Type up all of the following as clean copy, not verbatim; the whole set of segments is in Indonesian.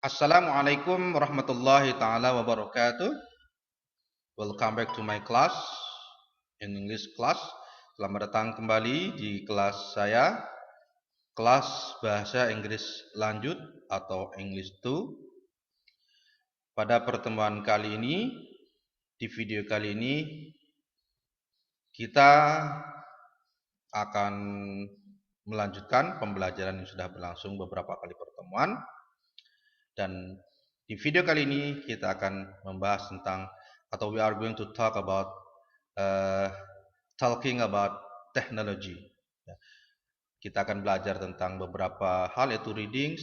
Assalamualaikum warahmatullahi taala wabarakatuh. Welcome back to my class in English class. Selamat datang kembali di kelas saya, kelas bahasa Inggris lanjut atau English 2. Pada pertemuan kali ini, di video kali ini kita akan melanjutkan pembelajaran yang sudah berlangsung beberapa kali pertemuan. Dan di video kali ini kita akan membahas tentang atau we are going to talk about talking about technology. Kita akan belajar tentang beberapa hal yaitu readings,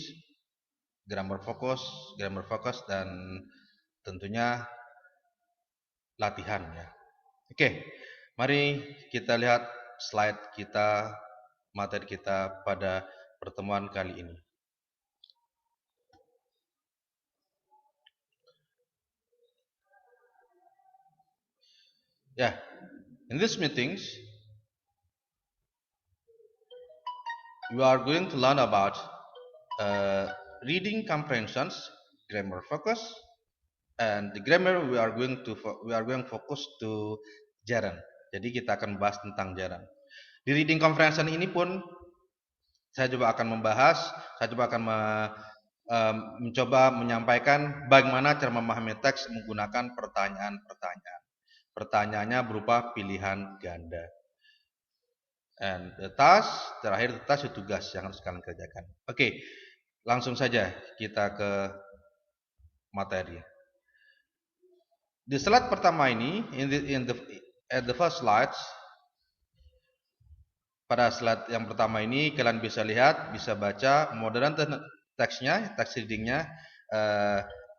grammar focus dan tentunya latihan ya. Oke, mari kita lihat slide kita, materi kita pada pertemuan kali ini. Yeah, in these meetings, we are going to learn about reading comprehensions, grammar focus, and the grammar we are going focus to gerund. Jadi kita akan membahas tentang gerund. Di reading comprehension ini pun saya coba akan mencoba menyampaikan bagaimana cara memahami teks menggunakan pertanyaan-pertanyaan. Pertanyaannya berupa pilihan ganda. And the task, terakhir the task itu tugas yang harus kalian kerjakan. Oke, langsung saja kita ke materi. Di slide pertama ini, at the first slides, pada slide yang pertama ini kalian bisa lihat, bisa baca modern teksnya, teks readingnya.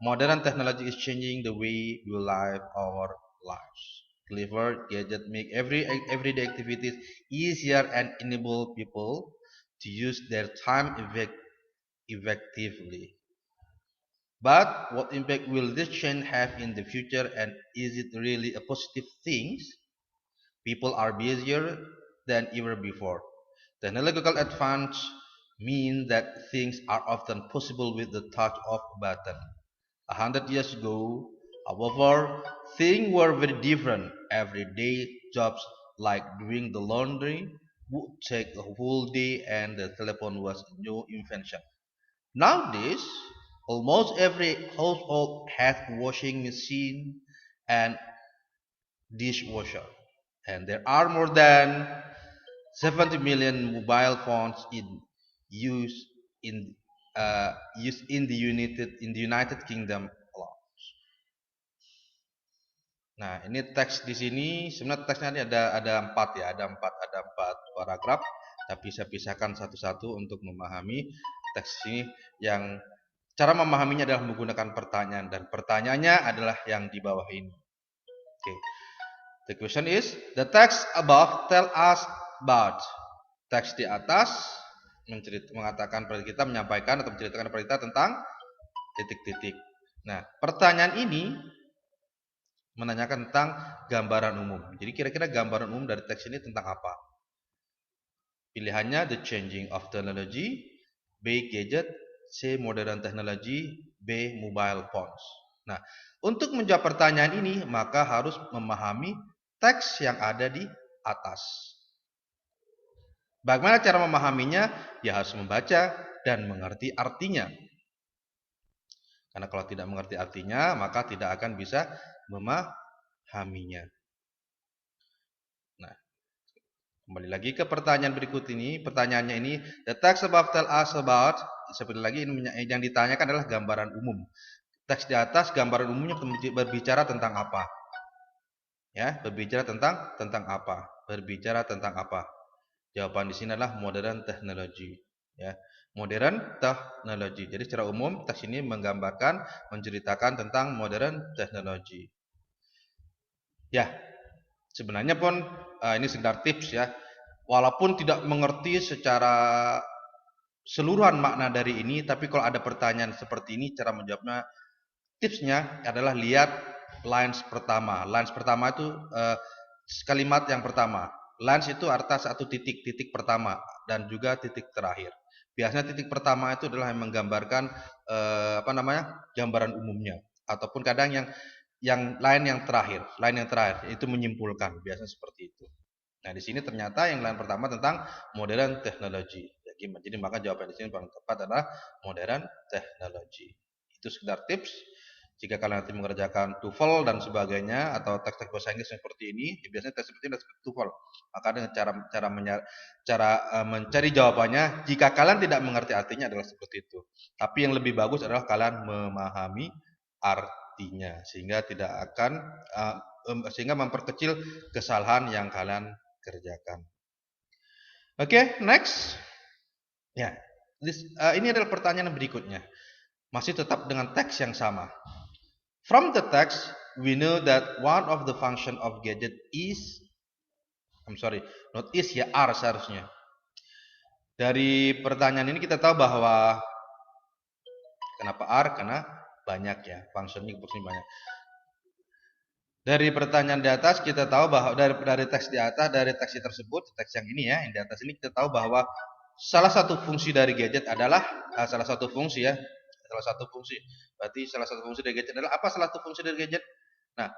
Modern technology is changing the way we live our lives. Clever gadget make everyday activities easier and enable people to use their time effectively. But what impact will this change have in the future, and is it really a positive thing? People are busier than ever before. Technological advance mean that things are often possible with the touch of a button. 100 years ago, however, things were very different. Everyday jobs like doing the laundry would take a whole day, and the telephone was a new invention. Nowadays, almost every household has a washing machine and dishwasher, and there are more than 70 million mobile phones in use in the United Kingdom alone. Nah, ini teks di sini sebenarnya teksnya ini ada empat paragraf, tapi saya pisahkan satu-satu untuk memahami teks ini. Yang cara memahaminya adalah menggunakan pertanyaan, dan pertanyaannya adalah yang di bawah ini. Okay. The question is, the text above tell us about. Teks di atas mengatakan pada kita, menyampaikan atau menceritakan pada kita tentang titik-titik. Nah, pertanyaan ini menanyakan tentang gambaran umum. Jadi kira-kira gambaran umum dari teks ini tentang apa? Pilihannya the changing of technology, B gadget, C modern technology, B mobile phones. Nah, untuk menjawab pertanyaan ini maka harus memahami teks yang ada di atas. Bagaimana cara memahaminya? Ya harus membaca dan mengerti artinya. Karena kalau tidak mengerti artinya, maka tidak akan bisa memahaminya. Nah, kembali lagi ke pertanyaan berikut ini. Pertanyaannya ini, the text above tell us about. Seperti lagi yang ditanyakan adalah gambaran umum. Teks di atas gambaran umumnya berbicara tentang apa? Ya, berbicara tentang apa? Berbicara tentang apa? Jawaban di sini adalah modern technology. Ya, modern technology. Jadi secara umum teks ini menggambarkan, menceritakan tentang modern technology. Ya, sebenarnya pun ini sekedar tips ya. Walaupun tidak mengerti secara seluruhan makna dari ini, tapi kalau ada pertanyaan seperti ini, cara menjawabnya, tipsnya adalah lihat lines pertama. Lines pertama itu kalimat yang pertama. Lines itu artinya satu titik pertama dan juga titik terakhir. Biasanya titik pertama itu adalah yang menggambarkan gambaran umumnya, ataupun kadang yang lain yang terakhir itu menyimpulkan, biasanya seperti itu. Nah, di sini ternyata yang lain pertama tentang modern technology. Jadi maka jawaban di sini paling tepat adalah modern technology. Itu sekedar tips. Jika kalian nanti mengerjakan TOEFL dan sebagainya atau teks-teks bahasa Inggris seperti ini, biasanya tes seperti ini seperti TOEFL. Maka dengan cara mencari jawabannya, jika kalian tidak mengerti artinya adalah seperti itu. Tapi yang lebih bagus adalah kalian memahami artinya sehingga tidak akan sehingga memperkecil kesalahan yang kalian kerjakan. Oke, next. Ya, ini adalah pertanyaan berikutnya. Masih tetap dengan teks yang sama. From the text, we know that one of the function of gadget is, not is ya, are seharusnya. Dari pertanyaan ini kita tahu bahwa kenapa are? Karena banyak ya, fungsinya banyak. Dari pertanyaan di atas kita tahu bahwa dari teks di atas, dari teks tersebut, teks yang ini ya, yang di atas ini kita tahu bahwa salah satu fungsi dari gadget adalah salah satu fungsi. Berarti salah satu fungsi dari gadget adalah apa? Salah satu fungsi dari gadget. Nah,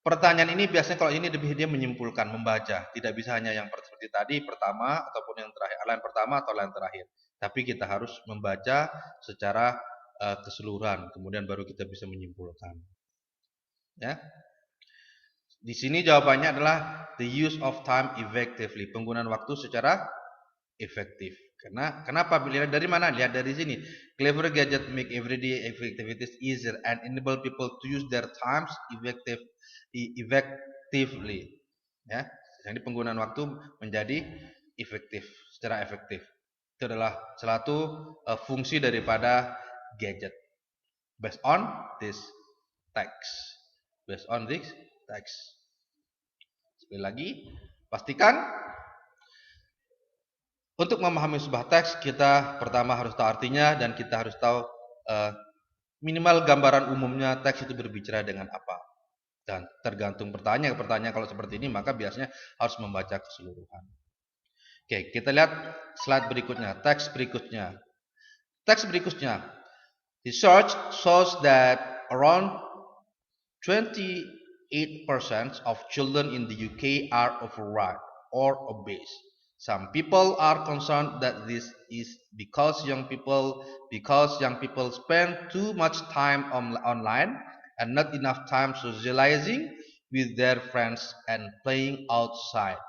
pertanyaan ini biasanya kalau ini lebih dia menyimpulkan, membaca. Tidak bisa hanya yang seperti tadi pertama ataupun yang terakhir, lain pertama atau lain terakhir. Tapi kita harus membaca secara keseluruhan, kemudian baru kita bisa menyimpulkan. Ya. Di sini jawabannya adalah the use of time effectively, penggunaan waktu secara efektif. Karena kenapa? Lihat dari mana? Lihat dari sini. Clever gadget make everyday activities easier and enable people to use their times effectively. Ya, jadi penggunaan waktu menjadi efektif, secara efektif. Itu adalah salah satu fungsi daripada gadget. Based on this text. Based on this text. Sekali lagi, pastikan untuk memahami sebuah teks, kita pertama harus tahu artinya dan kita harus tahu minimal gambaran umumnya teks itu berbicara dengan apa. Dan tergantung pertanyaan kalau seperti ini maka biasanya harus membaca keseluruhan. Oke, kita lihat slide berikutnya, teks berikutnya. Teks berikutnya. Research shows that around 28% of children in the UK are overweight or obese. Some people are concerned that this is because young people spend too much time online and not enough time socializing with their friends and playing outside.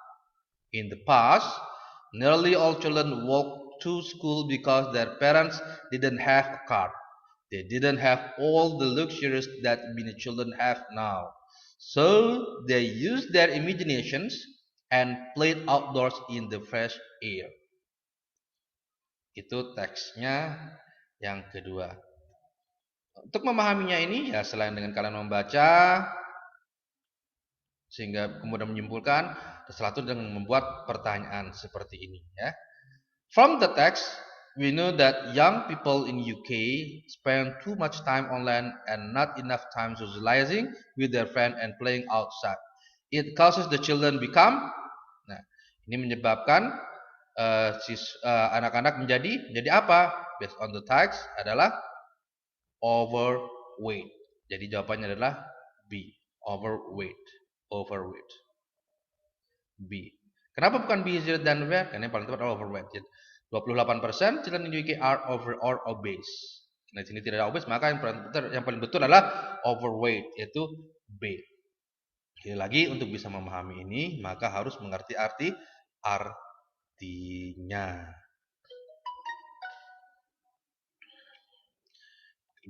In the past, nearly all children walked to school because their parents didn't have a car. They didn't have all the luxuries that many children have now. So they used their imaginations and played outdoors in the fresh air. Itu teksnya yang kedua. Untuk memahaminya ini ya selain dengan kalian membaca sehingga kemudian menyimpulkan, setelah itu dengan membuat pertanyaan seperti ini ya. From the text, we know that young people in UK spend too much time online and not enough time socializing with their friends and playing outside. It causes the children become, nah ini menyebabkan anak-anak menjadi apa? Based on the text adalah overweight. Jadi jawabannya adalah B, overweight. B. Kenapa bukan busier than aware? Karena yang paling tepat adalah overweight. 28% children in the UK are over or obese. Nah, di sini tidak ada obese, maka yang paling betul adalah overweight, yaitu B. Sekali lagi, untuk bisa memahami ini, maka harus mengerti artinya.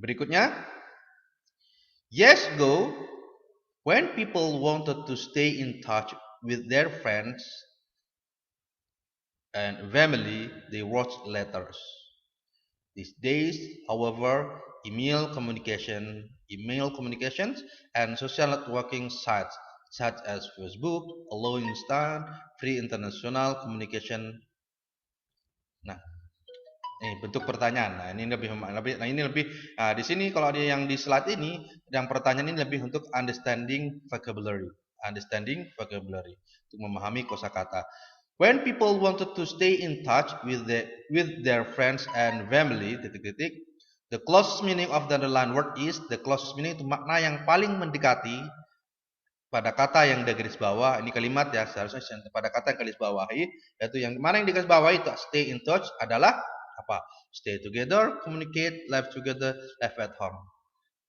Berikutnya, years ago, when people wanted to stay in touch with their friends and family, they wrote letters. These days, however, email communications and social networking sites such as Facebook allow instant, free international communication. Nah, ini bentuk pertanyaan. Nah, ini lebih di sini kalau ada yang di slide ini, yang pertanyaan ini lebih untuk understanding vocabulary untuk memahami kosakata. When people wanted to stay in touch with their friends and family, the closest meaning of the underlined word is the closest meaning itu makna yang paling mendekati pada kata yang di garis bawah. Ini kalimat ya, seharusnya pada kata yang garis bawahi, yaitu yang mana yang di garis bawah itu stay in touch adalah apa? Stay together, communicate, live together, live at home.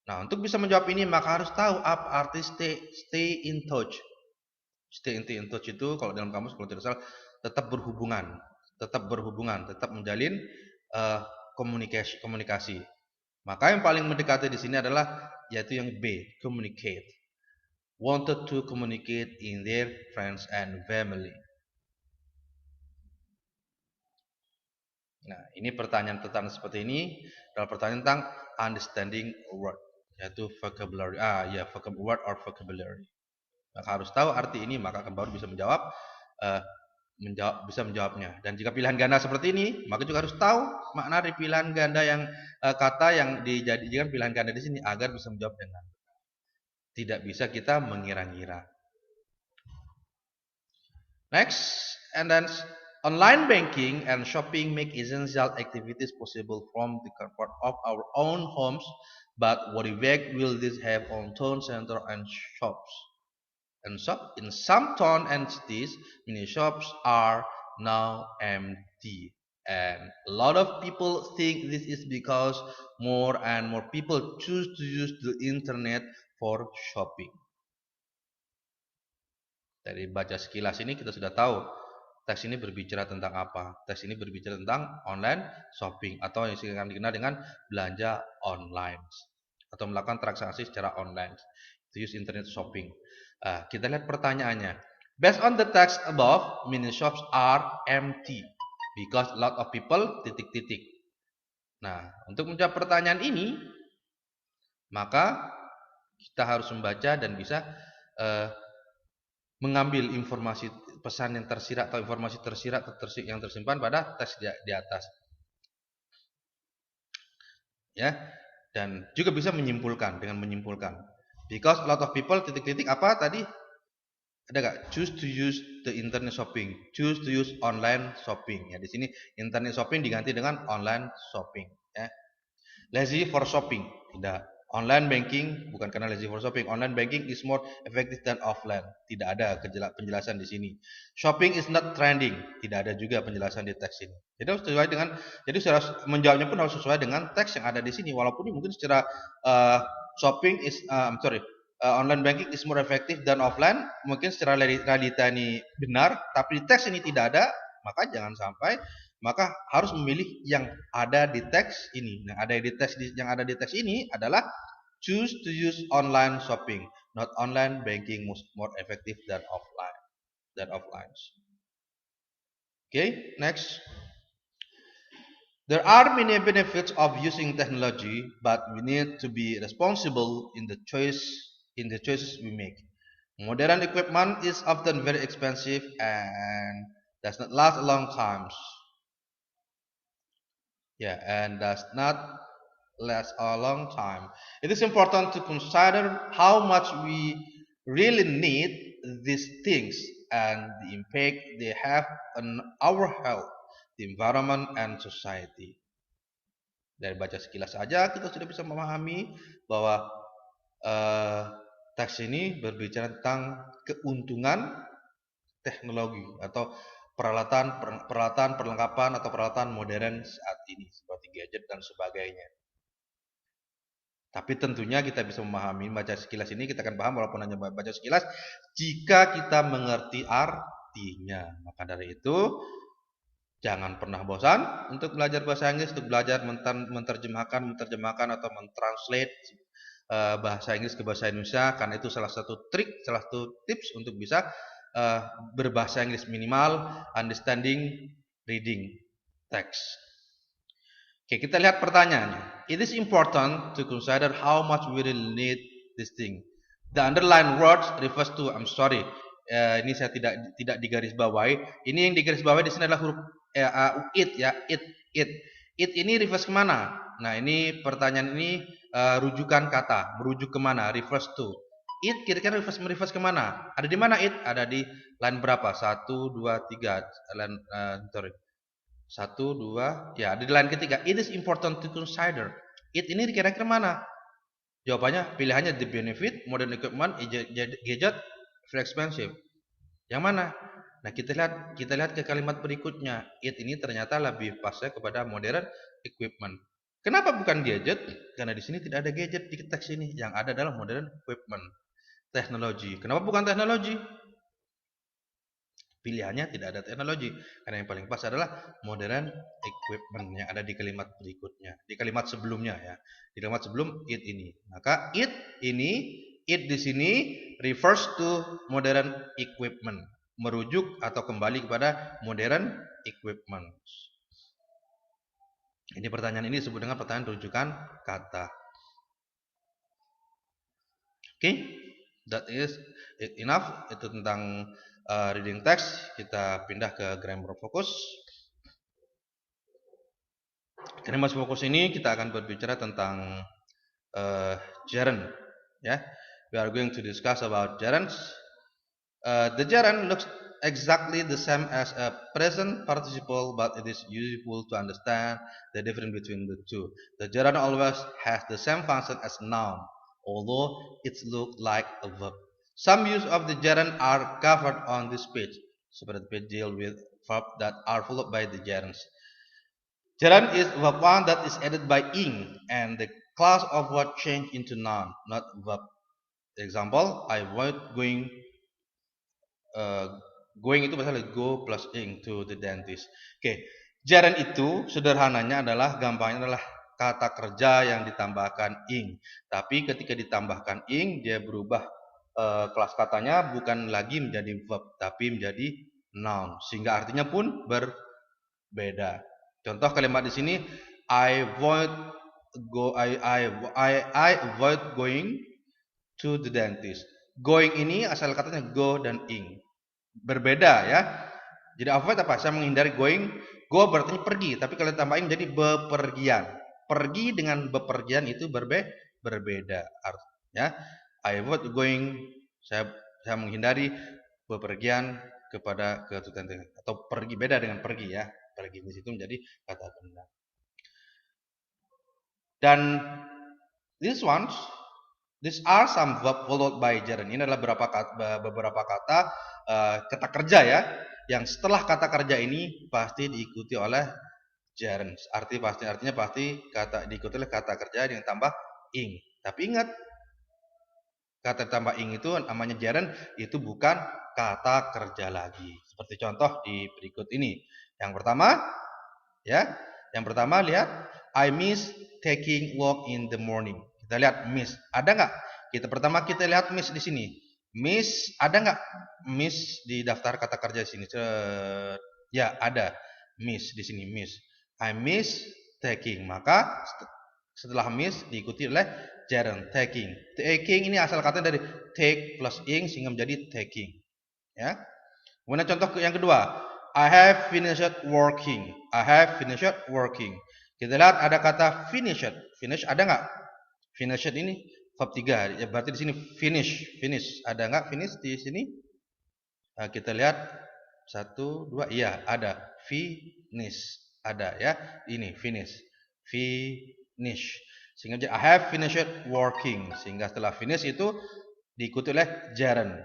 Nah, untuk bisa menjawab ini maka harus tahu apa arti stay in touch. Stay in touch itu kalau dalam kamus kalau tidak salah tetap berhubungan, tetap menjalin komunikasi. Maka yang paling mendekati di sini adalah yaitu yang B, communicate. Wanted to communicate in their friends and family. Nah, ini pertanyaan seperti ini adalah pertanyaan tentang understanding word, yaitu vocabulary. Word or vocabulary. Maka harus tahu arti ini, maka baru bisa menjawabnya. Dan jika pilihan ganda seperti ini, maka juga harus tahu makna dari pilihan ganda yang kata yang dijadikan pilihan ganda di sini agar bisa menjawab dengan tidak bisa kita mengira-ngira. Next, and then online banking and shopping make essential activities possible from the comfort of our own homes, but what effect will this have on town center and shops? And in some town and cities, many shops are now empty. And a lot of people think this is because more and more people choose to use the internet for shopping. Dari baca sekilas ini kita sudah tahu teks ini berbicara tentang apa. Teks ini berbicara tentang online shopping atau yang sering dikenal dengan belanja online atau melakukan transaksi secara online. To use internet shopping. Kita lihat pertanyaannya. Based on the text above, many shops are empty because a lot of people ... Nah, untuk menjawab pertanyaan ini, maka kita harus membaca dan bisa mengambil informasi pesan yang tersirat atau informasi tersirat yang tersimpan pada teks di atas. Ya, dan juga bisa menyimpulkan dengan menyimpulkan. Because a lot of people ... apa tadi? Ada nggak? Choose to use the internet shopping. Choose to use online shopping. Ya, di sini internet shopping diganti dengan online shopping. Ya. Lazy for shopping. Tidak. Online banking bukan karena lazy for shopping. Online banking is more effective than offline. Tidak ada penjelasan di sini. Shopping is not trending. Tidak ada juga penjelasan di teks ini. Jadi harus sesuai dengan. Jadi menjawabnya pun harus sesuai dengan teks yang ada di sini. Walaupun mungkin secara shopping is online banking is more effective than offline. Mungkin secara realita ini benar, tapi di teks ini tidak ada. Maka jangan sampai. Maka harus memilih yang ada di teks ini. Nah, yang ada di teks ini adalah choose to use online shopping, not online banking more effective than offline. Okay, next. There are many benefits of using technology, but we need to be responsible in the choices we make. Modern equipment is often very expensive and does not last a long time. And does not last a long time. It is important to consider how much we really need these things and the impact they have on our health, the environment, and society. Dari baca sekilas saja kita sudah bisa memahami bahwa teks ini berbicara tentang keuntungan teknologi atau peralatan perlengkapan atau peralatan modern saat ini seperti gadget dan sebagainya. Tapi tentunya kita bisa memahami baca sekilas ini, kita akan paham walaupun hanya baca sekilas jika kita mengerti artinya. Maka dari itu jangan pernah bosan untuk belajar bahasa Inggris, untuk belajar menerjemahkan atau mentranslate bahasa Inggris ke bahasa Indonesia, karena itu salah satu trik, salah satu tips untuk bisa berbahasa Inggris minimal, understanding, reading, text. Oke, kita lihat pertanyaannya. It is important to consider how much we really need this thing. The underlined words refers to, I'm sorry, ini saya tidak digarisbawahi. Ini yang digarisbawahi di sini adalah huruf it ya, it. It ini refers kemana? Nah, ini pertanyaan ini rujukan kata, merujuk kemana? Refers to. It kira-kira mereverse kemana? Ada di mana it? Ada di line berapa? 1, 2, 3. Line, sorry. 1, 2, ya di line ketiga. It is important to consider. It ini kira-kira mana? Jawabannya pilihannya the benefit, modern equipment, gadget, very expensive. Yang mana? Nah, kita lihat ke kalimat berikutnya. It ini ternyata lebih pasnya kepada modern equipment. Kenapa bukan gadget? Karena di sini tidak ada gadget di teks ini. Yang ada adalah modern equipment, teknologi. Kenapa bukan teknologi? Pilihannya tidak ada teknologi. Karena yang paling pas adalah modern equipment yang ada di kalimat berikutnya. Di kalimat sebelumnya ya. Di kalimat sebelum it ini. Maka it ini, it di sini refers to modern equipment. Merujuk atau kembali kepada modern equipment. Ini pertanyaan ini disebut dengan pertanyaan rujukan kata. Oke, that is it enough. Itu tentang reading text. Kita pindah ke grammar focus. Grammar focus ini kita akan berbicara tentang gerund. Ya, we are going to discuss about gerunds. The gerund looks exactly the same as a present participle, but it is useful to understand the difference between the two. The gerund always has the same function as noun, although it looks like a verb. Some use of the gerund are covered on this page. Separate page deal with verbs that are followed by the gerunds. Gerund is verb one that is added by ing, and the class of word change into noun, not verb. Example, I avoid going. Going itu misalnya go plus ing to the dentist. Oke, gerund itu sederhananya adalah gampangnya adalah kata kerja yang ditambahkan ing. Tapi ketika ditambahkan ing, dia berubah kelas katanya bukan lagi menjadi verb, tapi menjadi noun. Sehingga artinya pun berbeda. Contoh kalimat di sini, I avoid going to the dentist. Going ini asal katanya go dan ing. Berbeda ya. Jadi avoid apa? Saya menghindari going. Go berarti pergi, tapi kalau tambahin jadi bepergian. Pergi dengan bepergian itu berbeda artinya. I avoid going, saya menghindari bepergian ke dentist atau pergi, beda dengan pergi ya. Pergi di situ menjadi kata benda. Dan these are some verb followed by gerund. Ini adalah beberapa kata kerja ya, yang setelah kata kerja ini pasti diikuti oleh gerund. Artinya pasti diikuti oleh kata kerja yang tambah ing. Tapi ingat, kata tambah ing itu namanya gerund, itu bukan kata kerja lagi. Seperti contoh di berikut ini. Yang pertama lihat, I miss taking walk in the morning. Kita lihat miss, ada nggak? Kita lihat miss di sini. Miss, ada nggak miss di daftar kata kerja di sini? Ya, ada miss di sini, miss. I miss taking. Maka setelah miss diikuti oleh gerund taking. Taking ini asal katanya dari take plus ing sehingga menjadi taking. Ya. Kemudian contoh yang kedua, I have finished working. I have finished working. Kita lihat ada kata finished. Finish ada nggak? Finished ini verb 3. Ya, berarti di sini finish. Ada nggak finish di sini? Nah, kita lihat 1, 2, iya ada. Finish ada ya. Ini finish. Sehingga I have finished working. Sehingga setelah finish itu diikuti oleh gerund.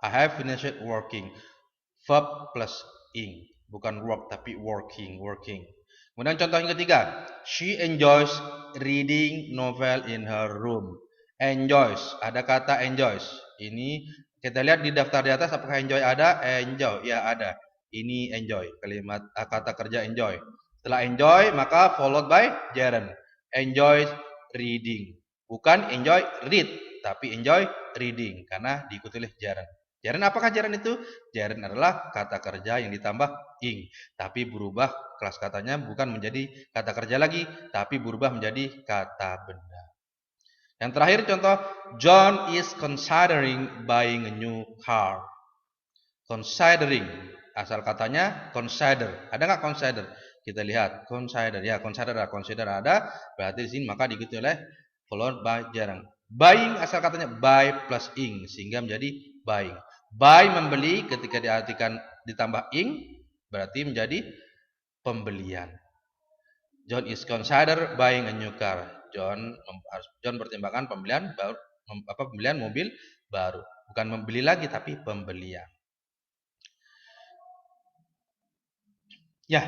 I have finished working. Verb plus ing. Bukan work tapi working. Kemudian contoh yang ketiga, she enjoys reading novel in her room. Enjoys, ada kata enjoys. Ini kita lihat di daftar di atas, apakah enjoy ada? Enjoy, ya ada. Ini enjoy, kalimat kata kerja enjoy. Setelah enjoy maka followed by gerund. Enjoys reading. Bukan enjoy read, tapi enjoy reading karena diikuti oleh gerund. Gerund apakah gerund itu? Gerund adalah kata kerja yang ditambah ing, tapi berubah kelas katanya bukan menjadi kata kerja lagi, tapi berubah menjadi kata benda. Yang terakhir contoh, John is considering buying a new car. Considering, asal katanya consider. Ada nggak consider? Kita lihat consider. Ya, consider ada. Berarti di sini maka diikuti oleh followed by gerund. Buying asal katanya buy plus ing sehingga menjadi buying. Buy membeli, ketika diartikan ditambah ing berarti menjadi pembelian. John is consider buying a new car. John pertimbangkan pembelian baru, pembelian mobil baru. Bukan membeli lagi tapi pembelian. Ya,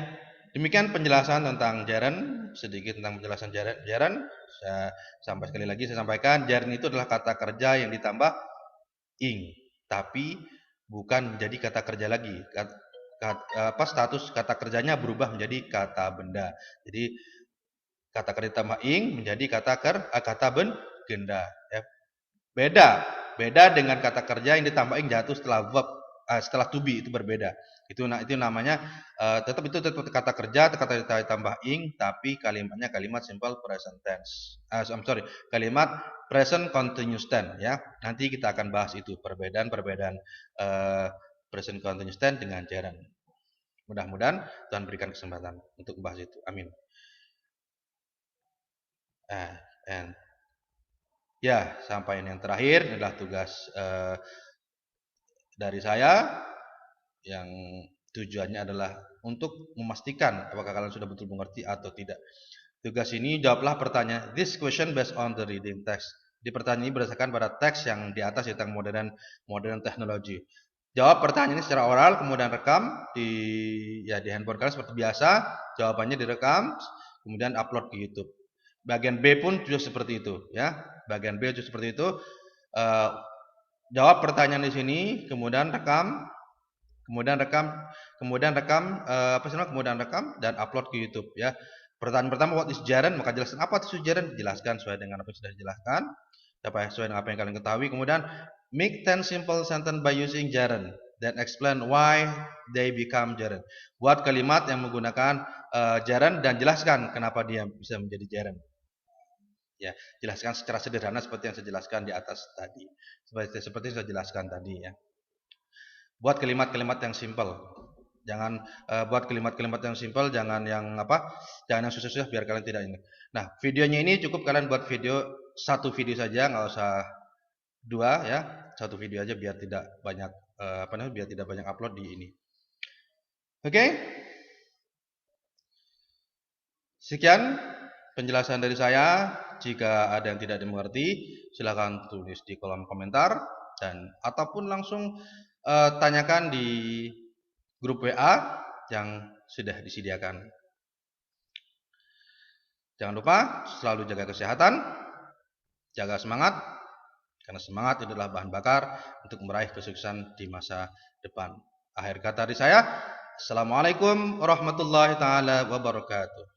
demikian penjelasan tentang gerund. Sedikit tentang penjelasan gerund. Sekali lagi saya sampaikan, gerund itu adalah kata kerja yang ditambah ing, tapi bukan menjadi kata kerja lagi. Status kata kerjanya berubah menjadi kata benda. Jadi kata kerja ditambah ing menjadi kata benda. Ya. Beda dengan kata kerja yang ditambah ing jatuh setelah verb, setelah to be, itu berbeda. Itu namanya tetap kata kerja, kata ditambah ing, tapi kalimatnya kalimat simple present tense. Kalimat present continuous tense, ya. Nanti kita akan bahas itu perbedaan present continuous tense dengan gerund. Mudah-mudahan Tuhan berikan kesempatan untuk membahas itu. Amin. And ya, sampai yang terakhir adalah tugas dari saya yang tujuannya adalah untuk memastikan apakah kalian sudah betul mengerti atau tidak. Tugas ini jawablah pertanyaan this question based on the reading text. Di pertanyaan ini berdasarkan pada teks yang di atas tentang modern teknologi. Jawab pertanyaan ini secara oral, kemudian rekam di handphone kalian seperti biasa. Jawabannya direkam, kemudian upload ke YouTube. Bagian B pun juga seperti itu, ya. Bagian B juga seperti itu. Jawab pertanyaan di sini, kemudian rekam dan upload ke YouTube, ya. Pertanyaan pertama, what is gerund? Maka jelaskan apa itu gerund, jelaskan sesuai dengan apa yang sudah dijelaskan, sesuai dengan apa yang kalian ketahui. Kemudian make 10 simple sentence by using gerund, then explain why they become gerund. Buat kalimat yang menggunakan gerund dan jelaskan kenapa dia bisa menjadi gerund. Ya, jelaskan secara sederhana seperti yang saya jelaskan di atas tadi. Seperti yang saya jelaskan tadi, ya. Buat kalimat-kalimat yang simple. Jangan buat kalimat-kalimat yang simple, jangan yang susah-susah biar kalian tidak ingat. Nah, videonya ini cukup kalian buat satu video saja, nggak usah dua, ya. Satu video aja biar tidak banyak biar tidak banyak upload di ini. Oke? Sekian penjelasan dari saya. Jika ada yang tidak dimengerti, silakan tulis di kolom komentar ataupun langsung tanyakan di grup WA yang sudah disediakan. Jangan lupa selalu jaga kesehatan, jaga semangat, karena semangat adalah bahan bakar untuk meraih kesuksesan di masa depan. Akhir kata dari saya, Assalamualaikum warahmatullahi taala wabarakatuh.